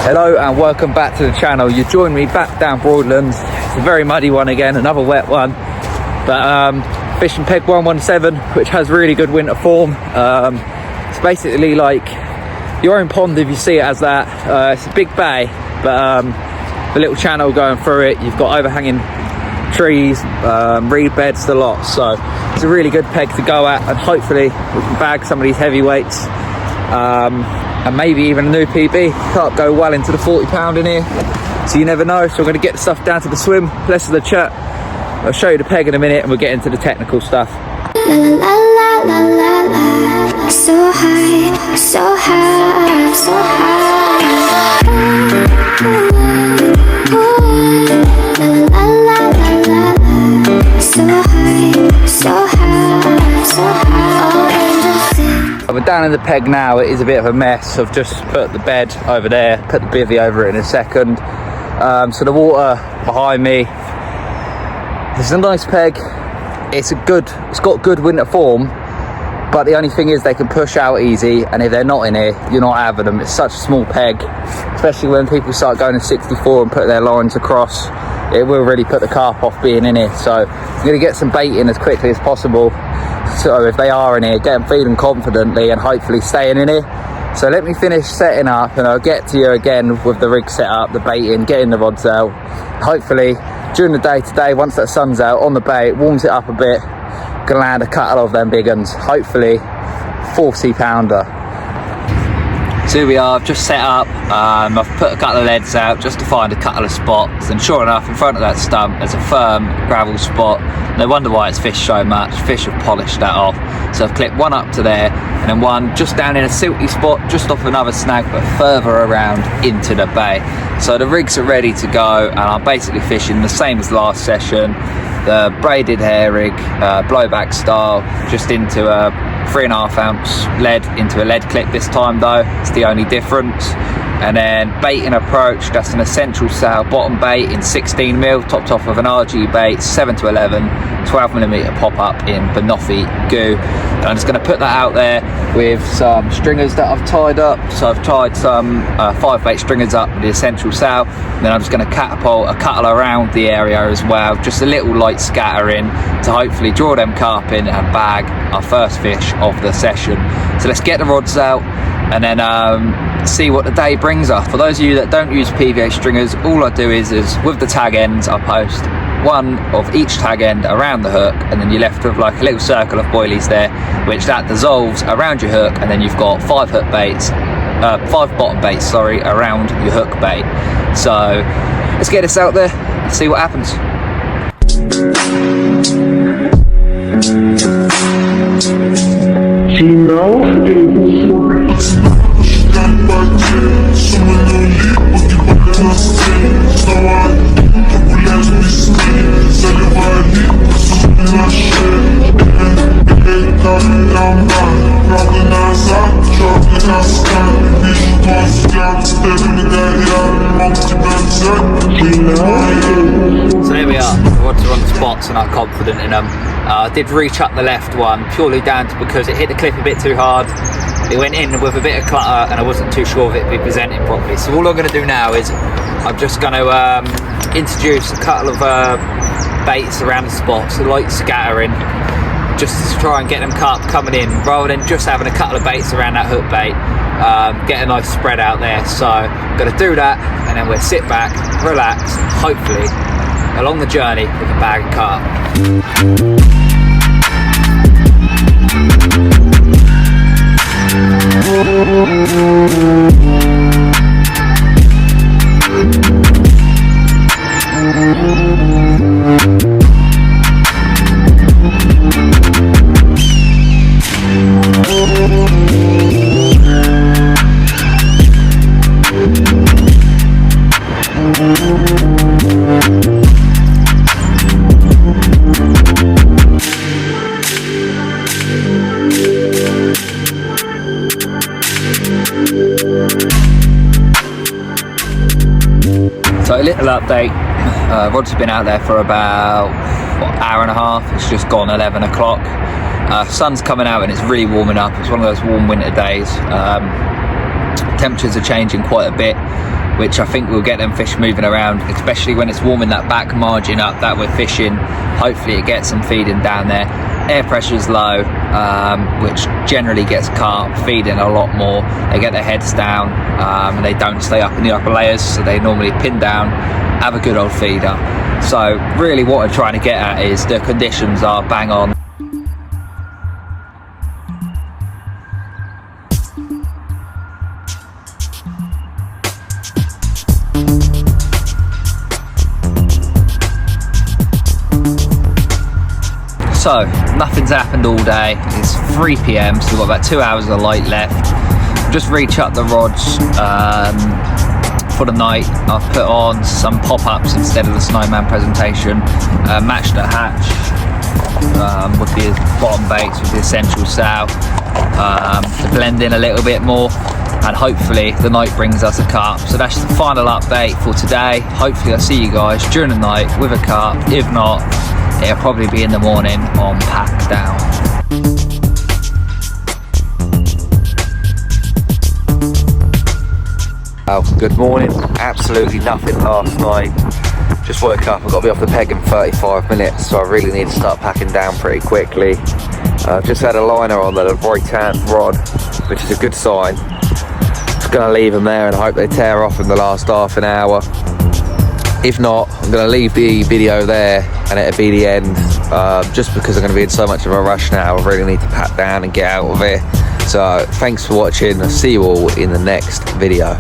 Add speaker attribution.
Speaker 1: Hello and welcome back to the channel. You joined me back down Broadlands. It's a very muddy one again, another wet one. But fishing peg 117, which has really good winter form. It's basically like your own pond if you see it as that. It's a big bay, but the little channel going through it, you've got overhanging trees, reed beds, the lot. So it's a really good peg to go at, and hopefully we can bag some of these heavyweights. And maybe even a new PB. Can't go well into the 40 pound in here, so you never know. So we're going to get the stuff down to the swim, less of the chat. I'll show you the peg in a minute and we'll get into the technical stuff.
Speaker 2: La la la la la la, so high, so high, so high. La la la la la, so high, so high, so high.
Speaker 1: We're down in the peg now. It is a bit of a mess. I've just put the bed over there, put the bivvy over it in a second. So the water behind me, this is a nice peg. It's got good winter form, but the only thing is they can push out easy, and if they're not in here, you're not having them. It's such a small peg, especially when people start going to 64 and put their lines across. It will really put the carp off being in here. So I'm going to get some bait in as quickly as possible. So if they are in here, get them feeding confidently and hopefully staying in here. So let me finish setting up and I'll get to you again with the rig set up, the baiting, getting the rods out. Hopefully during the day today, once that sun's out on the bait, warms it up a bit, gonna land a couple of them big ones, hopefully 40 pounder. So here we are, I've just set up, I've put a couple of leads out just to find a couple of spots, and sure enough in front of that stump there's a firm gravel spot. No wonder why it's fished so much, fish have polished that off. So I've clipped one up to there and then one just down in a silty spot just off another snag but further around into the bay. So the rigs are ready to go and I'm basically fishing the same as last session. The braided hair rig, blowback style, just into a 3.5 ounce lead into a lead clip this time though, it's the only difference. And then baiting approach, that's an essential sale bottom bait in 16mm, topped off with an RG bait, 7 to 11, 12mm pop up in banoffee goo. And I'm just going to put that out there with some stringers that I've tied up. So I've tied some 5-bait stringers up with the essential sale. And then I'm just going to catapult a couple around the area as well, just a little light scattering to hopefully draw them carp in and bag our first fish of the session. So let's get the rods out and then see what the day brings us. For those of you that don't use PVA stringers, all I do is with the tag ends, I post one of each tag end around the hook, and then you're left with like a little circle of boilies there, which that dissolves around your hook, and then you've got 5 bottom baits around your hook bait. So let's get this out there and see what happens.
Speaker 3: She knows.
Speaker 1: So there we are, the rods are on the spots and I'm confident in them. I did reach up the left one purely down to because it hit the clip a bit too hard. It went in with a bit of clutter and I wasn't too sure if it'd be presented properly. So all I'm going to do now is I'm just going to introduce a couple of baits around the spots, light scattering, just to try and get them carp coming in rather than just having a couple of baits around that hook bait. Get a nice spread out there. So I'm going to do that and then we'll sit back, relax, hopefully along the journey with a bag of carp. So a little update, Rod's been out there for about hour and a half, it's just gone 11 o'clock. Sun's coming out and it's really warming up, it's one of those warm winter days. Temperatures are changing quite a bit. which I think will get them fish moving around, especially when it's warming that back margin up that we're fishing. Hopefully it gets some feeding down there. Air pressure is low, which generally gets carp feeding a lot more. They get their heads down, and they don't stay up in the upper layers, so they normally pin down, have a good old feeder. So really what I'm trying to get at is the conditions are bang on. So nothing's happened all day. It's 3 p.m, so we've got about 2 hours of light left. Just rechucked the rods for the night. I've put on some pop-ups instead of the snowman presentation. Matched the hatch with the bottom baits with the essential sow to blend in a little bit more, and hopefully the night brings us a carp. So that's the final update for today. Hopefully I'll see you guys during the night with a carp. If not, it'll probably be in the morning on pack down. Good morning. Absolutely nothing last night. Just woke up. I've got to be off the peg in 35 minutes, so I really need to start packing down pretty quickly. I've just had a liner on the right-hand rod, which is a good sign. Just going to leave them there and hope they tear off in the last half an hour. If not, I'm going to leave the video there and it'll be the end, just because I'm going to be in so much of a rush now. I really need to pack down and get out of here. So thanks for watching. I'll see you all in the next video.